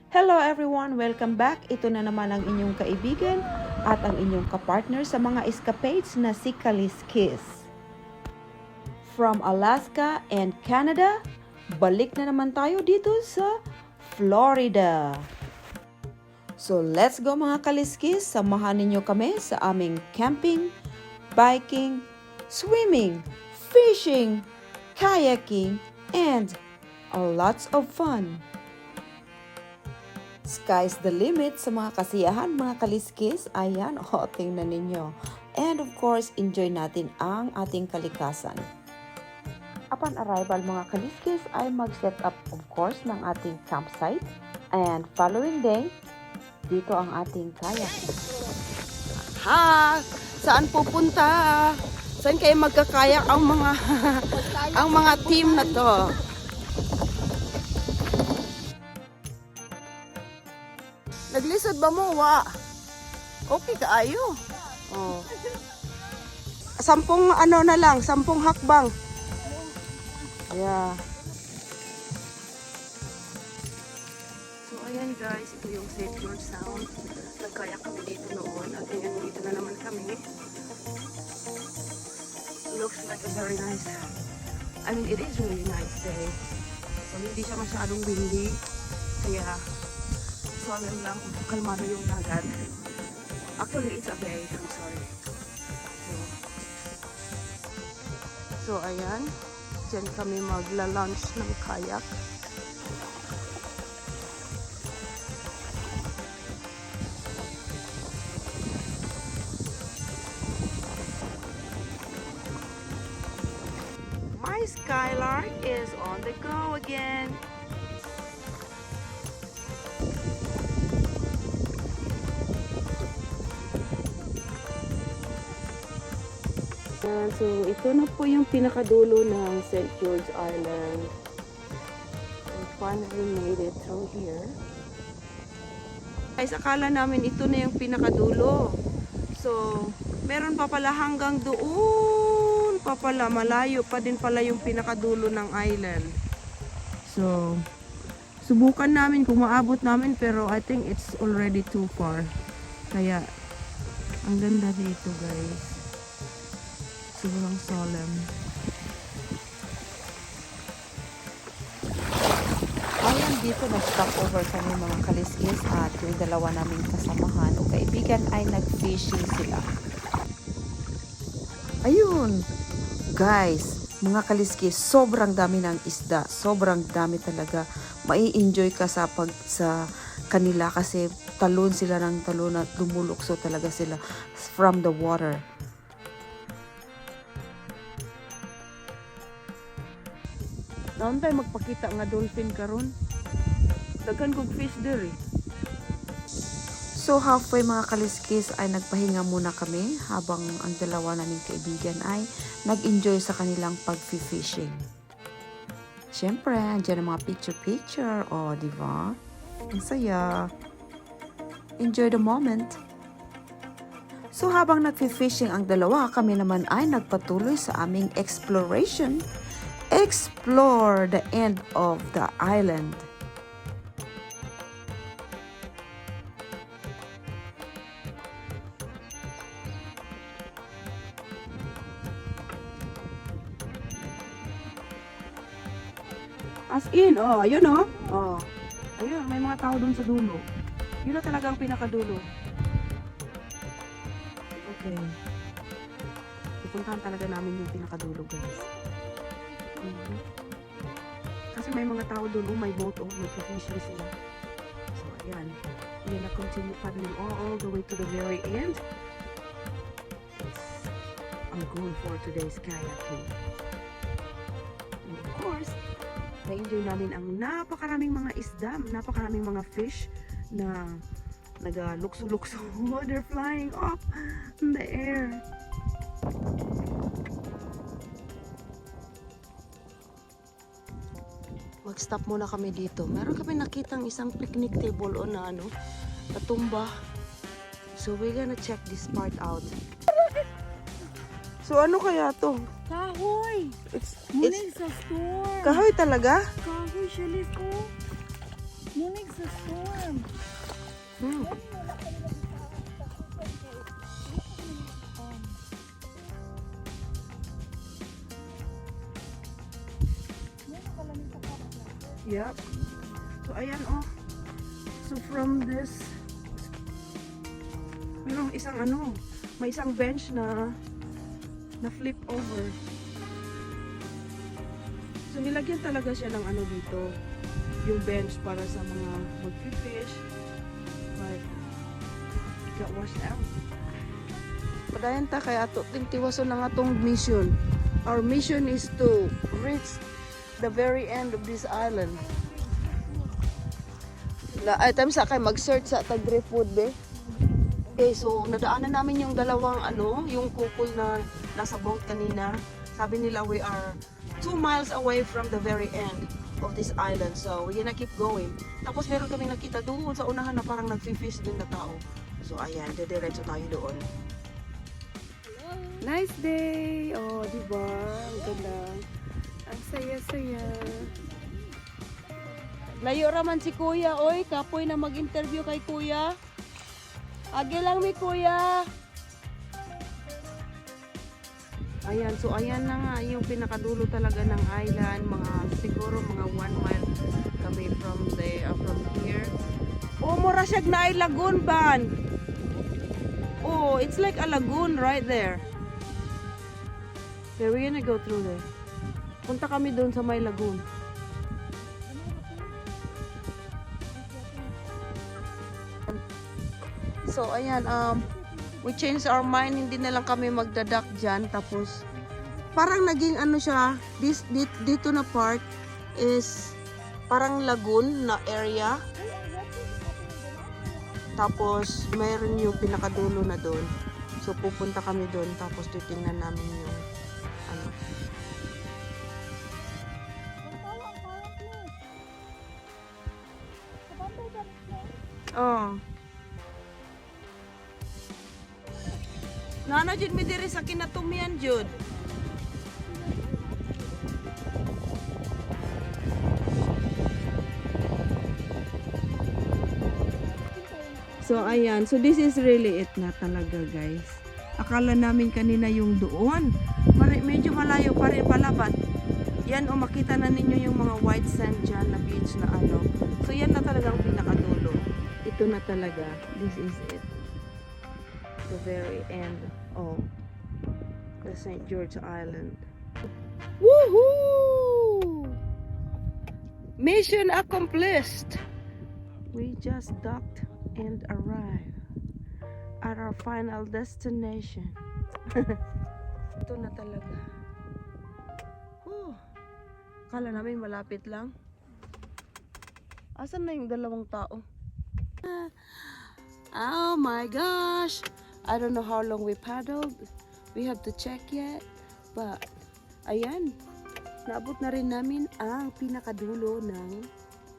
Hello everyone! Welcome back! Ito na naman ang inyong kaibigan at ang inyong kapartner sa mga escapades na si Kalis Kiss. From Alaska and Canada, balik na naman tayo dito sa Florida. So let's go mga Kalis Kiss! Samahan ninyo kami sa aming camping, biking, swimming, fishing, kayaking, and lots of fun. Sky's the limit sa mga kasiyahan, mga kaliskis. Ayan, tingnan ninyo. And of course, enjoy natin ang ating kalikasan. Upon arrival, mga kaliskis, ay mag-set up of course ng ating campsite. And following day, dito ang ating kayak. Ha! Saan pupunta? Saan kayo magkakayak ang mga ang mga team na to? Naglisod ba mo, wa? Okay kaayo. Oh. 10 ano na lang, 10 hakbang. Yeah. So ayan guys, ito yung St. George Sound. Nagkayak kami dito noon at ngayon dito na naman kami. Looks like a very nice, I mean it is really nice day. So hindi siya masyadong windy. Kaya solemn lang, kalmado yung dagat. Actually, it's a bay. I'm sorry. So ayan. Diyan kami magla-lunch ng kayak. My Skylark is on the go again. So, ito na po yung pinakadulo ng St. George Island. We finally made it through here. Guys, akala namin ito na yung pinakadulo. So, meron pa pala hanggang doon pa pala. Malayo pa din pala yung pinakadulo ng island. So, subukan namin kung maabot namin pero I think it's already too far. Kaya, ang ganda dito guys. Sobrang solemn. Ayan, dito nag-stop over kami mga kaliskis at yung dalawa naming kasamahan o kaibigan ay nag-fishing sila. Ayun! Guys, mga kaliskis, sobrang dami ng isda. Sobrang dami talaga. Mai-enjoy ka sa kanila kasi talon sila ng talon at lumulukso talaga sila from the water. Naon tayo magpakita nga dolphin karon. Daghan kog fish there eh. So halfway mga kaliskis ay nagpahinga muna kami habang ang dalawa naming kaibigan ay nag-enjoy sa kanilang pag-fishing. Siyempre, andyan ang mga picture-picture. O, diba? Ang saya. Enjoy the moment. So habang nag-fishing ang dalawa, kami naman ay nagpatuloy sa aming exploration. Explore the end of the island. As in, ayun ayun, may mga tao doon sa dulo. Yun na talaga ang pinakadulo. Okay. Pupuntahan talaga namin yung pinakadulo, guys. Kasi may mga tao doon, may boat, nag-fishing sila. So, ayan. We're gonna continue paddling all the way to the very end. I'm going for today's kayaking. And of course, na-enjoy namin ang napakaraming mga isda, napakaraming mga fish na nag-lukso-lukso. They're flying up in the air. Mag-stop muna kami dito. Meron kami nakitang isang picnic table o na natumba. So we're gonna check this part out. So ano kaya to? Kahoy! It's Muna sa store. kahoy talaga? Kahoy siya ko. Yun sa storm. Hmm. Yep. So, ayan oh. So, from this, mayroong isang may isang bench na flip over. So, nilagyan talaga siya ng dito. Yung bench para sa mga mag-fish. But, it got washed out. Padayon ta kay ato tintiwaso na nga tong mission. Our mission is to reach the very end of this island. Item sa kay mag-search sa Tagre Food be. Okay, so nadaanan namin yung dalawang yung couple na nasa boat kanina. Sabi nila we are 2 miles away from the very end of this island. So we're gonna keep going. Tapos meron kaming nakita doon sa unahan na parang nag-fish din na tao. So ayan, diretso tayo doon. Nice day! Oh, diba? Ang ganda. Ang saya-saya. Layo raman si Kuya, oy. Kapoy na mag-interview kay Kuya. Agi lang mi Kuya. Ayan, so ayan na nga yung pinakadulo talaga ng island. Siguro mga 1 mile kami from here. Oh, mura siya na ay lagoon ban. Oh, it's like a lagoon right there. Okay, we're gonna go through there. Punta kami doon sa may lagoon. So, ayan, we changed our mind. Hindi na lang kami magdadak dyan. Tapos, parang naging siya, dito na part is parang lagoon na area. Tapos, mayroon yung pinakadulo na doon. So, pupunta kami doon. Tapos, titingnan namin yung oh. Nana jud mi diri sa kinatumian jud. So ayan, so this is really it na talaga guys. Akala namin kanina yung doon. Medyo malayo pa rin pala but yan makita na ninyo yung mga white sand dyan na beach na So yan na talagang pinakadulo. Ito na talaga. This is it. The very end of the St. George Island. Woohoo! Mission accomplished! We just docked and arrived at our final destination. Ito na talaga. Kala namin malapit lang. Asan na yung dalawang tao? Oh my gosh! I don't know how long we paddled. We have to check yet. But, ayan. Naabot na rin namin ang pinakadulo ng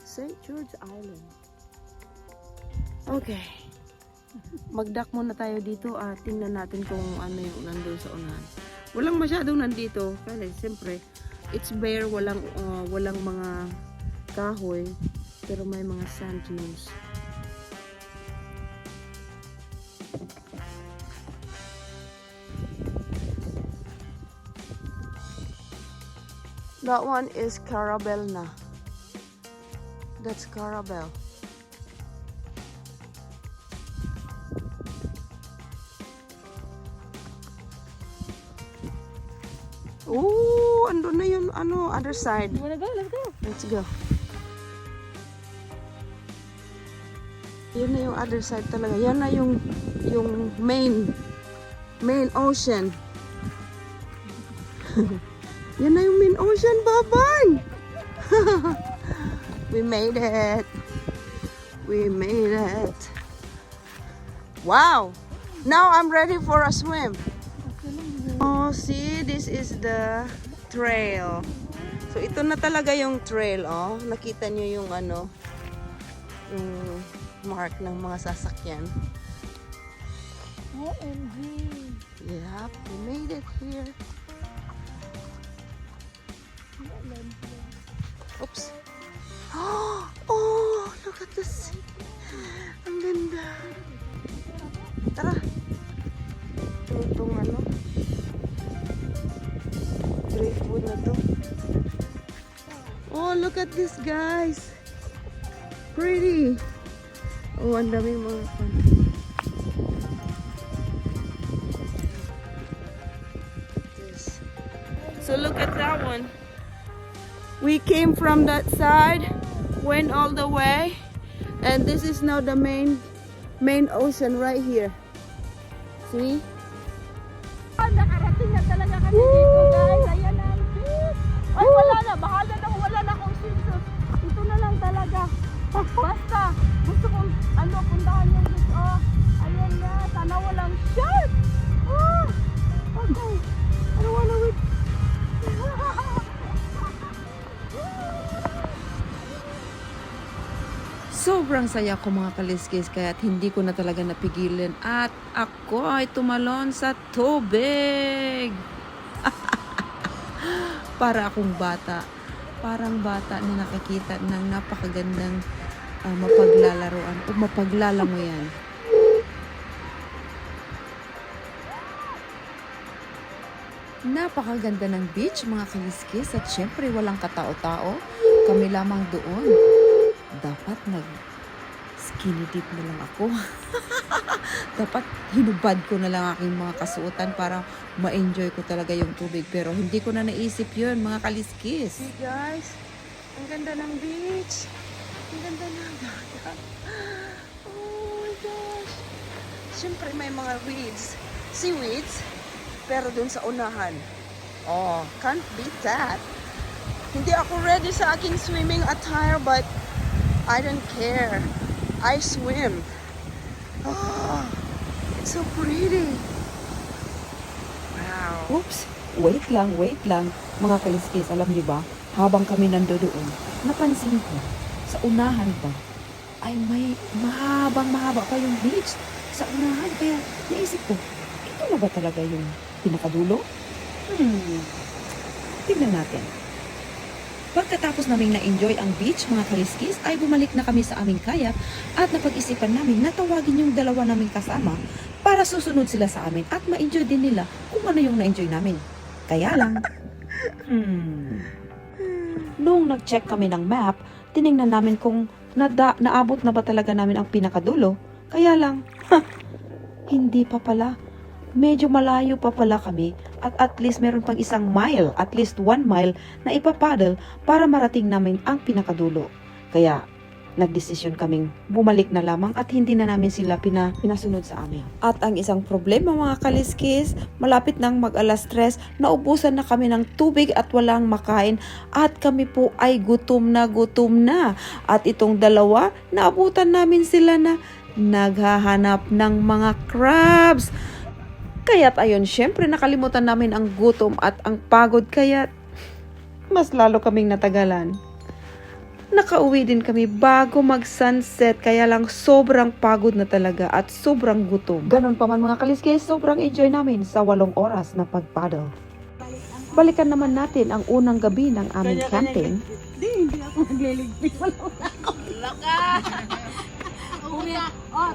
St. George Island. Okay. Mag-dock muna tayo dito at tingnan natin kung ano yung nandun sa unahan. Walang masyadong nandito. Kasi siyempre, it's bare. Walang mga kahoy. Pero may mga sand dunes. That one is Carabel na. That's Carabel. Oh, andun na yun, other side. You wanna go? Let's go. Let's go. Yun na yung other side talaga. Yan na yung main ocean. Yan na yung main ocean, babay! We made it. We made it. Wow! Now I'm ready for a swim. Oh, see, this is the trail. So ito na talaga yung trail, oh. Nakita nyo yung yung mark ng mga sasakyan. OMG. Yep, we made it here. Oops. Oh, look Look at this, guys. Pretty. Oh, ang daming mga pan. So look at that one. We came from that side, went all the way, and this is now the main ocean right here. See? Nakarating na talaga kami dito, guys. Ayan na ang beach. Ay, wala na. Bahala na kung wala na akong swimsuit. Ito na lang talaga. Basta, gusto kong, puntahan yung beach. Oh, ayan na. Sana walang shark. Oh, okay. I don't wanna wait. Sobrang saya ko mga kaliskis kaya't hindi ko na talaga napigilan at ako ay tumalon sa tubig. Para akong bata. Parang bata na nakakita ng napakagandang mapaglalaroan o mapaglalamuyan. Napakaganda ng beach mga kaliskis at syempre walang katao-tao. Kami lamang doon. Dapat skinny dip na lang ako. Dapat hinubad ko na lang aking mga kasuotan para ma-enjoy ko talaga yung tubig. Pero hindi ko na naisip yun mga kaliskis. Hey guys, ang ganda ng beach. Ang ganda ng dagat. Oh my gosh. Siyempre may mga weeds. Seaweeds. Pero dun sa unahan. Oh, can't beat that. Hindi ako ready sa aking swimming attire but I don't care. I swim. Oh, it's so pretty. Wow. Oops. Wait lang. Mga kaliskis, alam niyo ba? Habang kami nandoon, napansin ko, sa unahan ba, ay may mahaba pa yung beach sa unahan. Kaya naisip ko, ito na ba talaga yung pinakadulo? Tignan natin. Pagkatapos naming na-enjoy ang beach, mga kaliskis, ay bumalik na kami sa aming kayak at napag-isipan namin na tawagin yung dalawa naming kasama para susunod sila sa amin at ma-enjoy din nila kung ano yung na-enjoy namin. Kaya lang, Noong nag-check kami ng map, tiningnan namin kung naabot na ba talaga namin ang pinakadulo. Kaya lang, hindi pa pala. Medyo malayo pa pala kami at least meron pang 1 mile, at least 1 mile na ipapaddle para marating namin ang pinakadulo. Kaya nagdesisyon kaming bumalik na lamang at hindi na namin sila pinasunod sa amin. At ang isang problema mga kaliskis, malapit nang mag-alas 3, naubusan na kami ng tubig at walang makain at kami po ay gutom na. At itong dalawa, naabutan namin sila na naghahanap ng mga crabs. Kaya't ayun, syempre nakalimutan namin ang gutom at ang pagod kaya mas lalo kaming natagalan. Nakauwi din kami bago mag-sunset kaya lang sobrang pagod na talaga at sobrang gutom. Ganon pa man mga kaliskis, sobrang enjoy namin sa 8 oras na pag-paddle. Balikan naman natin ang unang gabi ng aming camping. Hindi ako nagliligpit. Wala ka.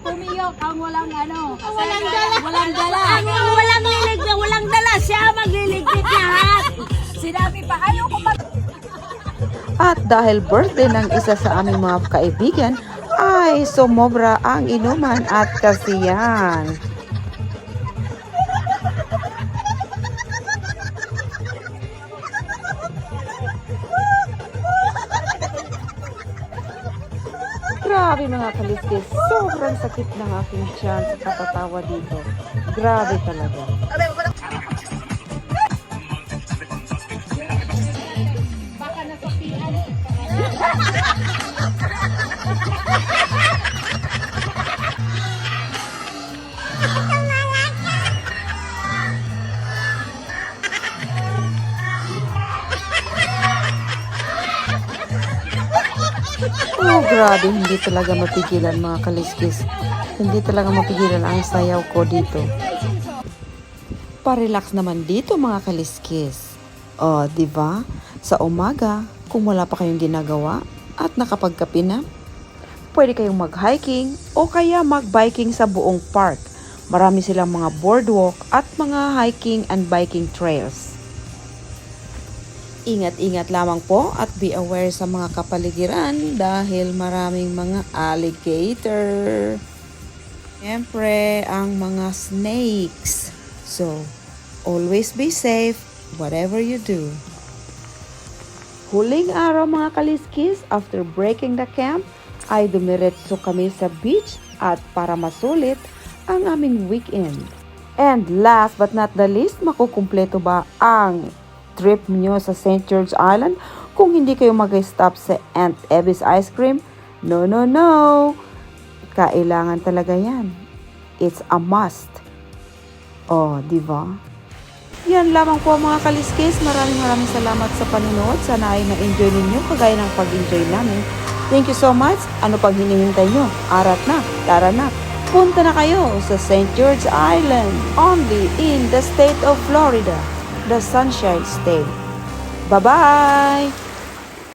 Tumiyok ang walang walang dala. Walang dala. Ang walang liligpit, walang dala. Siya magliligpit lahat. Sinabi pa, ayoko pa. At dahil birthday ng isa sa aming mga kaibigan, ay sumobra ang inuman at kasiyahan. Grabe mga kaliskis, sobrang sakit ng aking tiyan sa katatawa dito. Grabe talaga. Baka nasapian. Oh, grabe, hindi talaga mapigilan mga kaliskis. Hindi talaga mapigilan ang sayaw ko dito. Pa-relax naman dito mga kaliskis. Oh, di ba? Sa umaga, kung wala pa kayong ginagawa at nakapagkape na, pwede kayong mag-hiking o kaya mag-biking sa buong park. Marami silang mga boardwalk at mga hiking and biking trails. Ingat-ingat lamang po at be aware sa mga kapaligiran dahil maraming mga alligator. Siyempre, ang mga snakes. So, always be safe whatever you do. Huling araw mga kaliskis, after breaking the camp, ay dumiretso kami sa beach at para masulit ang aming weekend. And last but not the least, makukumpleto ba ang trip nyo sa St. George Island kung hindi kayo mag-stop sa Aunt Abby's Ice Cream? No, no, no! Kailangan talaga yan. It's a must. Oh, di ba? Yan lamang po mga kaliskis. Maraming salamat sa panonood. Sana ay na-enjoy ninyo kagaya ng pag-enjoy namin. Thank you so much. Ano pang hinihintay nyo? Arat na, tara na. Punta na kayo sa St. George Island, only in the state of Florida, the Sunshine State. Bye-bye!